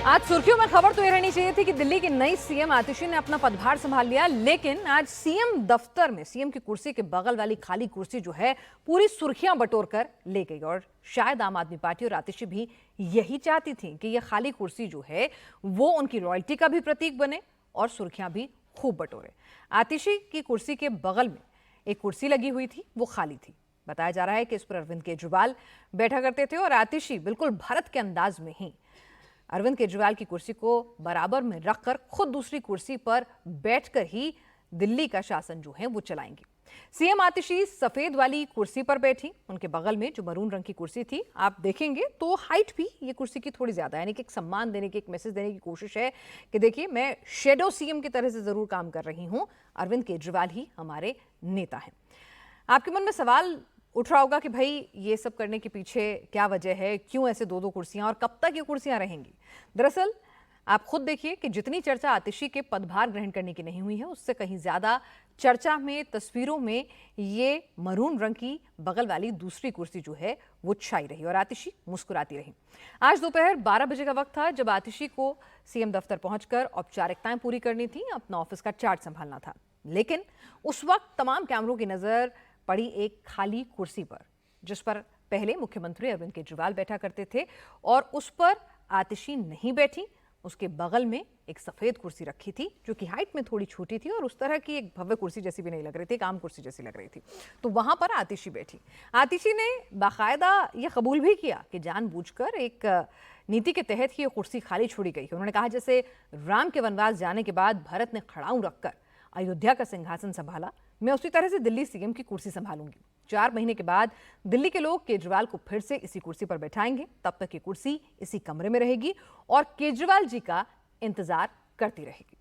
आज सुर्खियों में खबर तो ये रहनी चाहिए थी कि दिल्ली की नई सीएम आतिशी ने अपना पदभार संभाल लिया, लेकिन आज सीएम दफ्तर में सीएम की कुर्सी के बगल वाली खाली कुर्सी जो है पूरी सुर्खियां बटोर कर ले गई। और शायद आम आदमी पार्टी और आतिशी भी यही चाहती थी कि यह खाली कुर्सी जो है वो उनकी रॉयल्टी का भी प्रतीक बने और सुर्खियां भी खूब बटोरे। आतिशी की कुर्सी के बगल में एक कुर्सी लगी हुई थी, वो खाली थी। बताया जा रहा है कि इस पर अरविंद केजरीवाल बैठा करते थे और आतिशी बिल्कुल भारत के अंदाज में ही अरविंद केजरीवाल की कुर्सी को बराबर में रखकर खुद दूसरी कुर्सी पर बैठकर ही दिल्ली का शासन जो है वो चलाएंगी। सीएम आतिशी सफेद वाली कुर्सी पर बैठी, उनके बगल में जो मरून रंग की कुर्सी थी, आप देखेंगे तो हाइट भी ये कुर्सी की थोड़ी ज्यादा है, यानी कि एक सम्मान देने की, एक मैसेज देने की कोशिश है कि देखिए मैं शेडो सीएम की तरह से जरूर काम कर रही हूं, अरविंद केजरीवाल ही हमारे नेता हैं। आपके मन में सवाल उठ रहा होगा कि भाई ये सब करने के पीछे क्या वजह है, क्यों ऐसे दो दो कुर्सियां और कब तक ये कुर्सियां रहेंगी। दरअसल आप खुद देखिए कि जितनी चर्चा आतिशी के पदभार ग्रहण करने की नहीं हुई है, उससे कहीं ज्यादा चर्चा में, तस्वीरों में ये मरून रंग की बगल वाली दूसरी कुर्सी जो है वो छाई रही और आतिशी मुस्कुराती रही। आज दोपहर 12 बजे का वक्त था जब आतिशी को सीएम दफ्तर पहुंचकर औपचारिकताएं पूरी करनी थी, अपना ऑफिस का चार्ज संभालना था। लेकिन उस वक्त तमाम कैमरों की नजर पड़ी एक खाली कुर्सी पर, जिस पर पहले मुख्यमंत्री अरविंद केजरीवाल बैठा करते थे और उस पर आतिशी नहीं बैठी। उसके बगल में एक सफेद कुर्सी रखी थी जो कि हाइट में थोड़ी छोटी थी और उस तरह की एक भव्य कुर्सी जैसी भी नहीं लग रही थी, एक आम कुर्सी जैसी लग रही थी। तो वहां पर आतिशी बैठी। आतिशी ने बाकायदा यह कबूल भी किया कि जानबूझकर एक नीति के तहत ही ये कुर्सी खाली छोड़ी गई। उन्होंने कहा जैसे राम के वनवास जाने के बाद भरत ने खड़ाऊ रखकर अयोध्या का सिंहासन संभाला, मैं उसी तरह से दिल्ली सीएम की कुर्सी संभालूंगी। 4 महीने के बाद दिल्ली के लोग केजरीवाल को फिर से इसी कुर्सी पर बैठाएंगे, तब तक ये कुर्सी इसी कमरे में रहेगी और केजरीवाल जी का इंतजार करती रहेगी।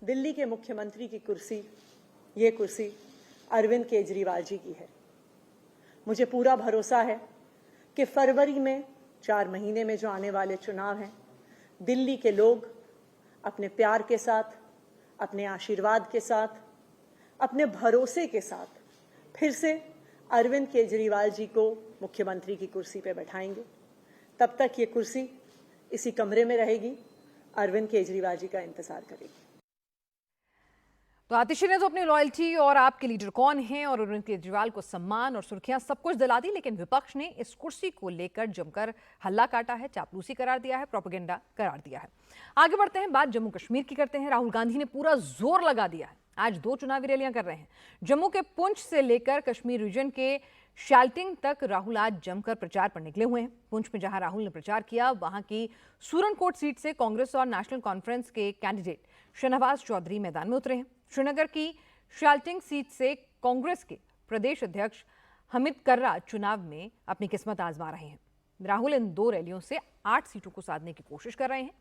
दिल्ली के मुख्यमंत्री की कुर्सी, ये कुर्सी अरविंद केजरीवाल जी की है। मुझे पूरा भरोसा है कि फरवरी में 4 महीने में जो आने वाले चुनाव हैं, दिल्ली के लोग अपने प्यार के साथ, अपने आशीर्वाद के साथ, अपने भरोसे के साथ फिर से अरविंद केजरीवाल जी को मुख्यमंत्री की कुर्सी पर बैठाएंगे। तब तक ये कुर्सी इसी कमरे में रहेगी, अरविंद केजरीवाल जी का इंतजार करेगी। तो आतिशी ने तो अपनी लॉयल्टी और आपके लीडर कौन हैं और अरविंद केजरीवाल को सम्मान और सुर्खियां सब कुछ दिला दी, लेकिन विपक्ष ने इस कुर्सी को लेकर जमकर हल्ला काटा है, चापलूसी करार दिया है, प्रोपेगेंडा करार दिया है। आगे बढ़ते हैं, बात जम्मू कश्मीर की करते हैं। राहुल गांधी ने पूरा जोर लगा दिया है, आज 2 चुनावी रैलियां कर रहे हैं। जम्मू के पुंछ से लेकर कश्मीर रीजन के शाल्टिंग तक राहुल आज जमकर प्रचार पर निकले हुए हैं। पुंछ में जहां राहुल ने प्रचार किया, वहां की सूरनकोट सीट से कांग्रेस और नेशनल कॉन्फ्रेंस के कैंडिडेट शहनवाज चौधरी मैदान में उतरे हैं। श्रीनगर की शाल्टिंग सीट से कांग्रेस के प्रदेश अध्यक्ष हमिद कर्रा चुनाव में अपनी किस्मत आजमा रहे हैं। राहुल इन 2 रैलियों से 8 सीटों को साधने की कोशिश कर रहे हैं।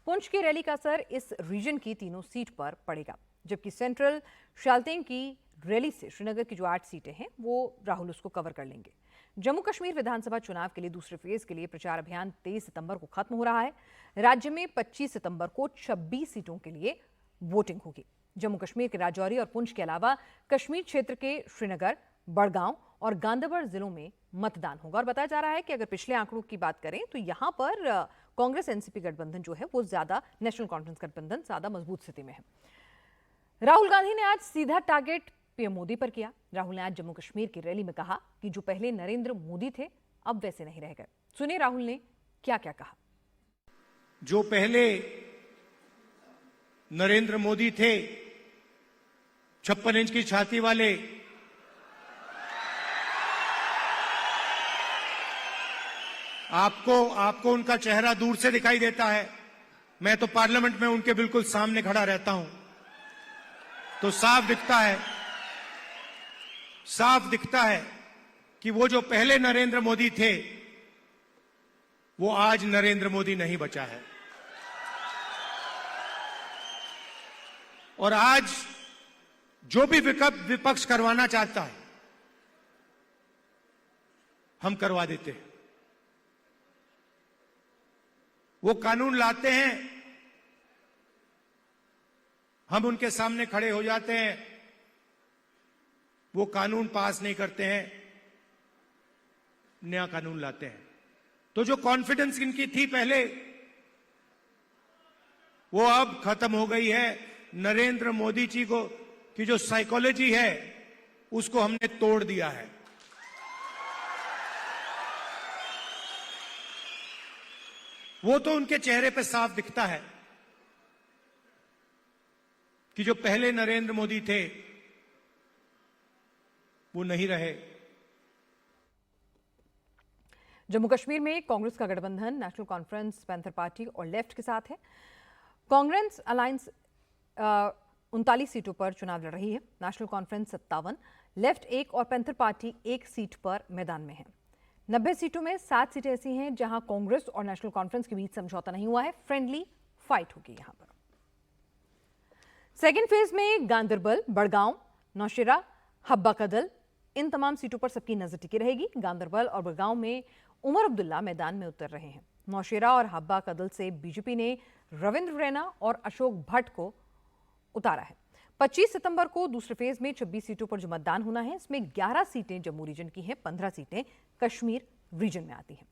पुंछ की रैली का असर इस रीजन की तीनों सीट पर पड़ेगा, जबकि सेंट्रल शाल्टिंग की रैली से श्रीनगर की जो 8 सीटें हैं वो राहुल उसको कवर कर लेंगे। जम्मू कश्मीर विधानसभा चुनाव के लिए दूसरे फेज के लिए प्रचार अभियान 23 सितंबर को खत्म हो रहा है। राज्य में 25 सितंबर को 26 सीटों के लिए वोटिंग होगी। जम्मू कश्मीर के राजौरी और पुंछ के अलावा कश्मीर क्षेत्र के श्रीनगर, बड़गांव और गांदरबल जिलों में मतदान होगा। और बताया जा रहा है कि अगर पिछले आंकड़ों की बात करें तो यहां पर कांग्रेस एनसीपी गठबंधन जो है वो ज्यादा, नेशनल कॉन्फ्रेंस गठबंधन ज्यादा मजबूत स्थिति में है। राहुल गांधी ने आज सीधा टारगेट पीएम मोदी पर किया। राहुल ने आज जम्मू कश्मीर की रैली में कहा कि जो पहले नरेंद्र मोदी थे अब वैसे नहीं रह गए। सुनिए राहुल ने क्या क्या कहा। जो पहले नरेंद्र मोदी थे, 56 इंच की छाती वाले, आपको उनका चेहरा दूर से दिखाई देता है। मैं तो पार्लियामेंट में उनके बिल्कुल सामने खड़ा रहता हूं, तो साफ दिखता है कि वो जो पहले नरेंद्र मोदी थे वो आज नरेंद्र मोदी नहीं बचा है। और आज जो भी विपक्ष करवाना चाहता है हम करवा देते हैं। वो कानून लाते हैं, हम उनके सामने खड़े हो जाते हैं, वो कानून पास नहीं करते हैं, नया कानून लाते हैं। तो जो कॉन्फिडेंस इनकी थी पहले वो अब खत्म हो गई है। नरेंद्र मोदी जी को की जो साइकोलॉजी है उसको हमने तोड़ दिया है। वो तो उनके चेहरे पे साफ दिखता है कि जो पहले नरेंद्र मोदी थे वो नहीं रहे। जम्मू कश्मीर में कांग्रेस का गठबंधन नेशनल कॉन्फ्रेंस, पैंथर पार्टी और लेफ्ट के साथ है। कांग्रेस अलायंस 39 सीटों पर चुनाव लड़ रही है। नेशनल कॉन्फ्रेंस 57, लेफ्ट 1 और पैंथर पार्टी 1 सीट पर मैदान में है। 90 सीटों में 7 सीटें ऐसी हैं जहां कांग्रेस और नेशनल कॉन्फ्रेंस के बीच समझौता नहीं हुआ है। फ्रेंडली फाइट होगी यहां पर। सेकेंड फेज में गांदरबल, बड़गांव, नौशेरा, हब्बा कदल, इन तमाम सीटों पर सबकी नजर टिकी रहेगी। गांदरबल और बड़गांव में उमर अब्दुल्ला मैदान में उतर रहे हैं। नौशेरा और हब्बा कदल से बीजेपी ने रविंद्र रैना और अशोक भट्ट को उतारा है। 25 सितंबर को दूसरे फेज में 26 सीटों पर जो मतदान होना है, इसमें 11 सीटें जम्मू रीजन की हैं, 15 सीटें कश्मीर रीजन में आती हैं।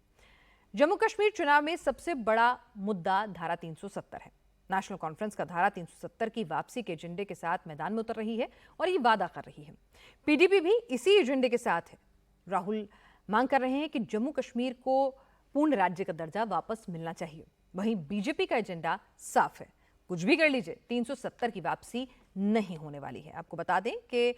जम्मू कश्मीर चुनाव में सबसे बड़ा मुद्दा धारा 370 है। नेशनल कॉन्फ्रेंस का धारा 370 की वापसी के एजेंडे के साथ मैदान में उतर रही है और ये वादा कर रही है। पीडीपी भी इसी एजेंडे के साथ है। राहुल मांग कर रहे हैं कि जम्मू कश्मीर को पूर्ण राज्य का दर्जा वापस मिलना चाहिए। वहीं बीजेपी का एजेंडा साफ है, कुछ भी कर लीजिए 370 की वापसी नहीं होने वाली है। आपको बता दें कि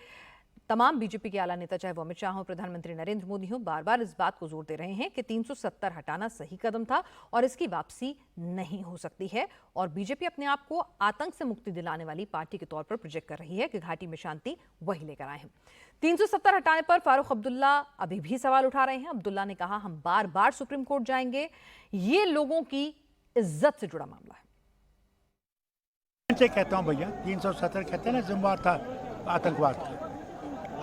तमाम बीजेपी के आला नेता, चाहे वो अमित शाह हो, प्रधानमंत्री नरेंद्र मोदी हो, बार बार इस बात को जोर दे रहे हैं कि 370 हटाना सही कदम था और इसकी वापसी नहीं हो सकती है। और बीजेपी अपने आप को आतंक से मुक्ति दिलाने वाली पार्टी के तौर पर प्रोजेक्ट कर रही है कि घाटी में शांति वही लेकर आए हैं। 370 हटाने पर फारूक अब्दुल्ला अभी भी सवाल उठा रहे हैं। अब्दुल्ला ने कहा, हम बार बार सुप्रीम कोर्ट जाएंगे, ये लोगों की इज्जत से जुड़ा मामला है। से कहता हूं भैया, 370 कहते हैं ना, जिम्मेवार था आतंकवाद का।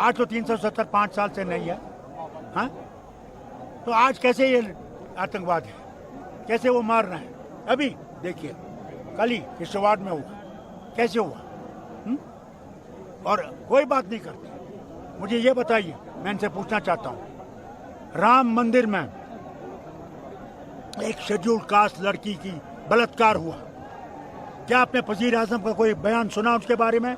आज तो 370 5 साल से नहीं है। हाँ, तो आज कैसे ये आतंकवाद है, कैसे वो मार रहे हैं? अभी देखिए, कल ही किश्तवाड़ में हुआ, कैसे हुआ? और कोई बात नहीं करते। मुझे ये बताइए, मैं इनसे पूछना चाहता हूँ, राम मंदिर में एक शेड्यूल्ड कास्ट लड़की की बलात्कार हुआ, क्या आपने वजीर आजम का कोई बयान सुना उसके बारे में?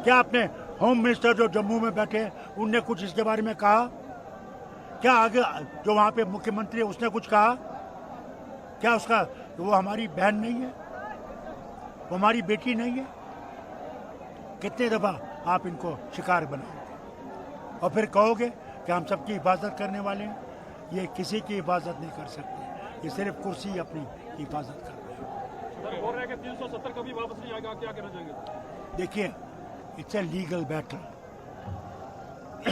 क्या आपने होम मिनिस्टर जो जम्मू में बैठे हैं उनने कुछ इसके बारे में कहा? क्या आगे जो वहाँ पे मुख्यमंत्री है उसने कुछ कहा? क्या उसका वो हमारी बहन नहीं है, वो हमारी बेटी नहीं है? कितने दफा आप इनको शिकार बनाओगे और फिर कहोगे कि हम सबकी हिफाजत करने वाले हैं? ये किसी की हिफाजत नहीं कर सकते, ये सिर्फ कुर्सी अपनी हिफाजत कर रहे हैं। बोल रहे हैं कि 370 कभी वापस नहीं आएगा, क्या करना चाहेंगे? देखिए, इट्स ए लीगल बैटल।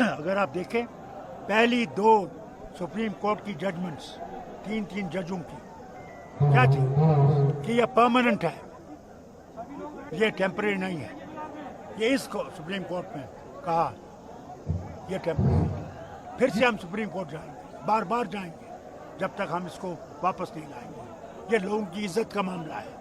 अगर आप देखें, पहली 2 सुप्रीम कोर्ट की जजमेंट्स 3 जजों की क्या थी कि यह परमानेंट है, ये टेम्परेरी नहीं है। ये इसको सुप्रीम कोर्ट में कहा ये टेम्परेरी। फिर से हम सुप्रीम कोर्ट जाएंगे, बार बार जाएंगे जब तक हम इसको वापस नहीं लाएंगे। ये लोगों की इज्जत का मामला है।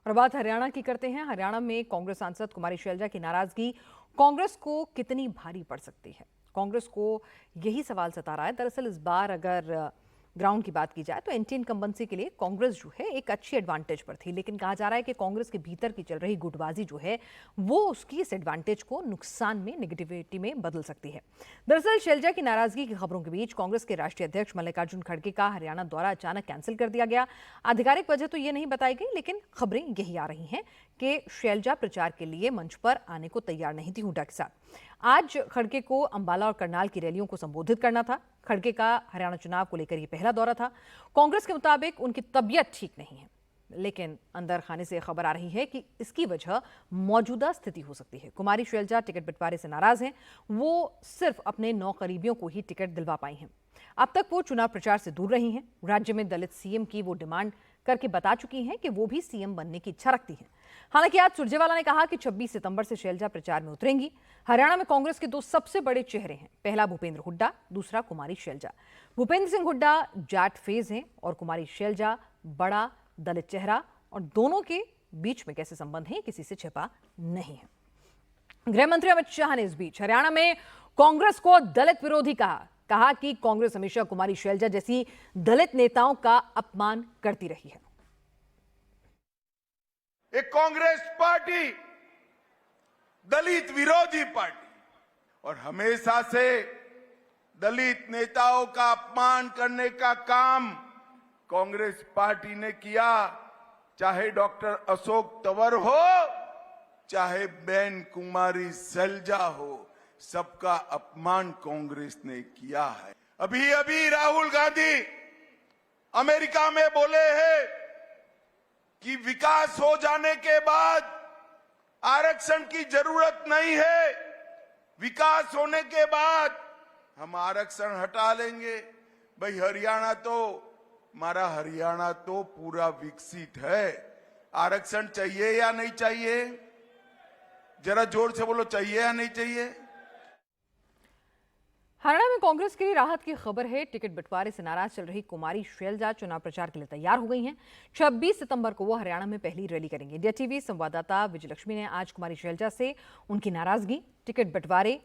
और बात हरियाणा की करते हैं। हरियाणा में कांग्रेस सांसद कुमारी शैलजा की नाराजगी कांग्रेस को कितनी भारी पड़ सकती है? कांग्रेस को यही सवाल सता रहा है। दरअसल इस बार अगर ग्राउंड की बात की जाए तो एंटी इनकम्बेंसी के लिए कांग्रेस जो है एक अच्छी एडवांटेज पर थी, लेकिन कहा जा रहा है कि कांग्रेस के भीतर की चल रही गुटबाजी जो है वो उसकी इस एडवांटेज को नुकसान में, नेगेटिविटी में बदल सकती है। दरअसल शैलजा की नाराजगी की खबरों के बीच कांग्रेस के राष्ट्रीय अध्यक्ष मल्लिकार्जुन खड़गे का हरियाणा दौरा अचानक कैंसिल कर दिया गया। आधिकारिक वजह तो ये नहीं बताई गई, लेकिन खबरें यही आ रही हैं कि शैलजा प्रचार के लिए मंच पर आने को तैयार नहीं थी हुड्डा के साथ। आज खड़गे को अंबाला और करनाल की रैलियों को संबोधित करना था। खड़गे का हरियाणा चुनाव को लेकर यह पहला दौरा था। कांग्रेस के मुताबिक उनकी तबीयत ठीक नहीं है, लेकिन अंदर खाने से खबर आ रही है कि इसकी वजह मौजूदा स्थिति हो सकती है। कुमारी शैलजा टिकट बंटवारे से नाराज हैं। वो सिर्फ अपने 9 करीबियों को ही टिकट दिलवा पाई हैं। अब तक वो चुनाव प्रचार से दूर रही हैं। राज्य में दलित सीएम की वो डिमांड करके बता चुकी हैं कि वो भी सीएम बनने की इच्छा रखती हैं। हालांकि आज सुरजेवाला ने कहा कि 26 सितंबर से शैलजा प्रचार में उतरेंगी। हरियाणा में कांग्रेस के 2 सबसे बड़े चेहरे हैं, पहला भूपेंद्र हुड्डा, दूसरा कुमारी शैलजा। भूपेंद्र सिंह हुड्डा जाट फेज हैं और कुमारी शैलजा बड़ा दलित चेहरा, और दोनों के बीच में कैसे संबंध है किसी से छिपा नहीं है। गृह मंत्री अमित शाह ने इस बीच हरियाणा में कांग्रेस को दलित विरोधी कहा कि कांग्रेस हमेशा कुमारी शैलजा जैसी दलित नेताओं का अपमान करती रही है। एक कांग्रेस पार्टी दलित विरोधी पार्टी और हमेशा से दलित नेताओं का अपमान करने का काम कांग्रेस पार्टी ने किया, चाहे डॉक्टर अशोक तंवर हो, चाहे बेन कुमारी सैलजा हो, सबका अपमान कांग्रेस ने किया है। अभी अभी राहुल गांधी अमेरिका में बोले हैं कि विकास हो जाने के बाद आरक्षण की जरूरत नहीं है, विकास होने के बाद हम आरक्षण हटा लेंगे। भाई हमारा हरियाणा तो पूरा विकसित है, आरक्षण चाहिए या नहीं चाहिए? जरा जोर से बोलो, चाहिए या नहीं चाहिए? हरियाणा में कांग्रेस के लिए राहत की खबर है। टिकट बंटवारे से नाराज चल रही कुमारी शैलजा चुनाव प्रचार के लिए तैयार हो गई हैं। 26 सितंबर को वो हरियाणा में पहली रैली करेंगी। इंडिया टीवी संवाददाता विजयलक्ष्मी ने आज कुमारी शैलजा से उनकी नाराजगी, टिकट बंटवारे,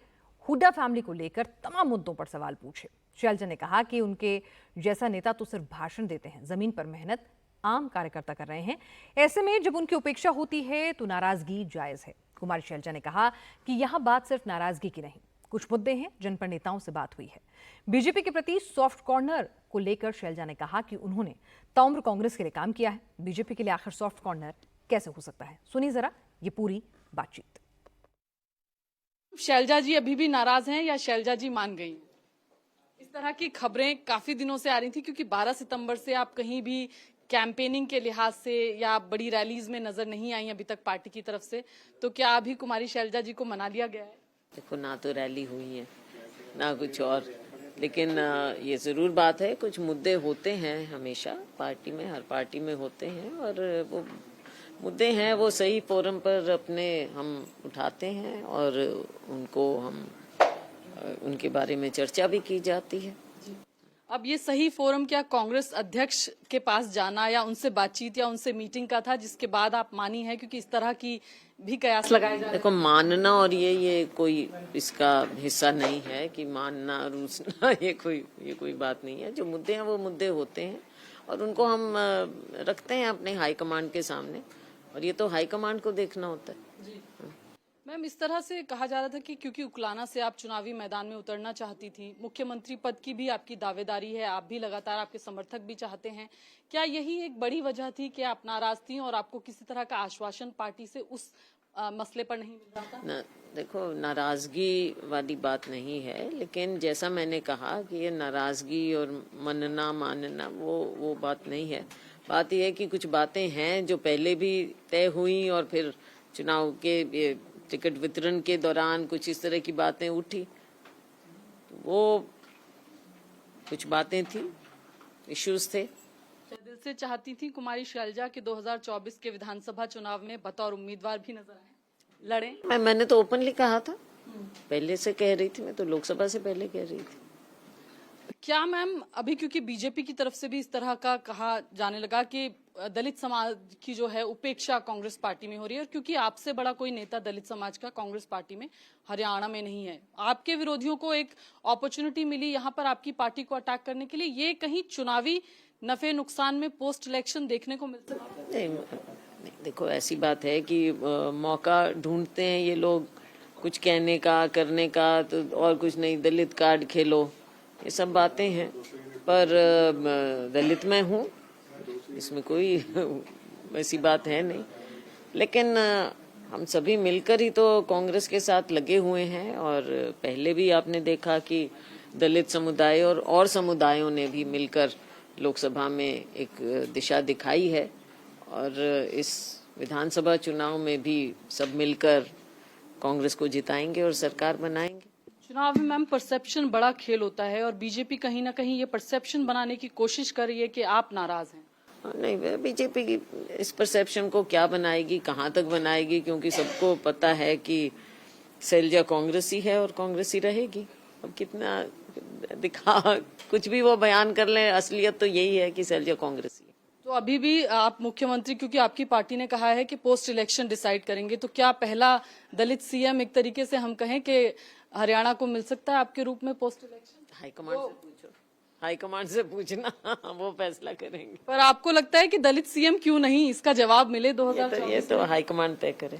हुड्डा फैमिली को लेकर तमाम मुद्दों पर सवाल पूछे। शैलजा ने कहा कि उनके जैसा नेता तो सिर्फ भाषण देते हैं, जमीन पर मेहनत आम कार्यकर्ता कर रहे हैं। ऐसे में जब उनकी उपेक्षा होती है तो नाराजगी जायज है। कुमारी शैलजा ने कहा कि यहां बात सिर्फ नाराजगी की नहीं, कुछ मुद्दे हैं जिन पर नेताओं से बात हुई है। बीजेपी के प्रति सॉफ्ट कॉर्नर को लेकर शैलजा ने कहा कि उन्होंने ताउम्र कांग्रेस के लिए काम किया है, बीजेपी के लिए आखिर सॉफ्ट कॉर्नर कैसे हो सकता है? सुनिए जरा ये पूरी बातचीत। शैलजा जी अभी भी नाराज हैं या शैलजा जी मान गई? इस तरह की खबरें काफी दिनों से आ रही थी, क्योंकि 12 सितंबर से आप कहीं भी कैंपेनिंग के लिहाज से या बड़ी रैलीज में नजर नहीं आई अभी तक पार्टी की तरफ से। तो क्या अभी कुमारी शैलजा जी को मना लिया गया है? देखो, ना तो रैली हुई है ना कुछ और, लेकिन ये जरूर बात है, कुछ मुद्दे होते हैं हमेशा पार्टी में, हर पार्टी में होते हैं, और वो मुद्दे हैं वो सही फोरम पर अपने हम उठाते हैं और उनके बारे में चर्चा भी की जाती है। अब ये सही फोरम क्या कांग्रेस अध्यक्ष के पास जाना या उनसे बातचीत या उनसे मीटिंग का था, जिसके बाद आप मानी है? क्योंकि इस तरह की भी कयास लगाए जा रहे हैं। देखो, मानना और ये कोई इसका हिस्सा नहीं है कि मानना रूसना ये कोई बात नहीं है। जो मुद्दे हैं वो मुद्दे होते हैं और उनको हम रखते हैं अपने हाईकमांड के सामने, और ये तो हाईकमांड को देखना होता है। मैम, इस तरह से कहा जा रहा था कि क्योंकि उकलाना से आप चुनावी मैदान में उतरना चाहती थी, मुख्यमंत्री पद की भी आपकी दावेदारी है, आप भी लगातार, आपके समर्थक भी चाहते हैं, क्या यही एक बड़ी वजह थी कि आप नाराज थी और आपको किसी तरह का आश्वासन पार्टी से उस मसले पर नहीं मिल रहा था? देखो, नाराजगी वाली बात नहीं है, लेकिन जैसा मैंने कहा कि ये नाराजगी और मनना मानना वो बात नहीं है। बात यह है कि कुछ बातें हैं जो पहले भी तय हुई और फिर चुनाव के टिकट वितरण के दौरान कुछ इस तरह की बातें उठी, तो वो कुछ बातें थी, इश्यूज थे। दिल से चाहती थी कुमारी शैलजा के 2024 के विधानसभा चुनाव में बतौर उम्मीदवार भी नजर आए, लड़े? मैंने तो ओपनली कहा था, पहले से कह रही थी, मैं तो लोकसभा से पहले कह रही थी। क्या मैम, अभी क्योंकि बीजेपी की तरफ से भी इस तरह का कहा जाने लगा कि दलित समाज की जो है उपेक्षा कांग्रेस पार्टी में हो रही है, और क्योंकि आपसे बड़ा कोई नेता दलित समाज का कांग्रेस पार्टी में हरियाणा में नहीं है, आपके विरोधियों को एक अपॉर्चुनिटी मिली यहाँ पर आपकी पार्टी को अटैक करने के लिए, ये कहीं चुनावी नफे नुकसान में पोस्ट इलेक्शन देखने को मिल सकता है? नहीं, देखो, ऐसी बात है कि मौका ढूंढते हैं ये लोग कुछ कहने का, करने का, तो और कुछ नहीं, दलित कार्ड खेलो, ये सब बातें हैं। पर दलित मैं हूँ, इसमें कोई ऐसी बात है नहीं, लेकिन हम सभी मिलकर ही तो कांग्रेस के साथ लगे हुए हैं, और पहले भी आपने देखा कि दलित समुदाय और समुदायों ने भी मिलकर लोकसभा में एक दिशा दिखाई है, और इस विधानसभा चुनाव में भी सब मिलकर कांग्रेस को जिताएंगे और सरकार बनाएंगे। चुनाव में मैम परसेप्शन बड़ा खेल होता है, और बीजेपी कहीं ना कहीं ये परसेप्शन बनाने की कोशिश कर रही है कि आप नाराज हैं। नहीं, बीजेपी इस परसेप्शन को क्या बनाएगी, कहाँ तक बनाएगी, क्योंकि सबको पता है कि शैलजा कांग्रेसी है और कांग्रेसी रहेगी। अब कितना दिखा कुछ भी वो बयान कर ले, असलियत तो यही है कि शैलजा कांग्रेसी है। तो अभी भी आप मुख्यमंत्री, क्योंकि आपकी पार्टी ने कहा है कि पोस्ट इलेक्शन डिसाइड करेंगे, तो क्या पहला दलित सीएम एक तरीके से हम कहें कि हरियाणा को मिल सकता है आपके रूप में पोस्ट इलेक्शन? हाईकमांड से पूछो, हाईकमांड से पूछना, वो फैसला करेंगे। पर आपको लगता है कि दलित सीएम क्यों नहीं, इसका जवाब मिले ये तो हाईकमांड तय करे।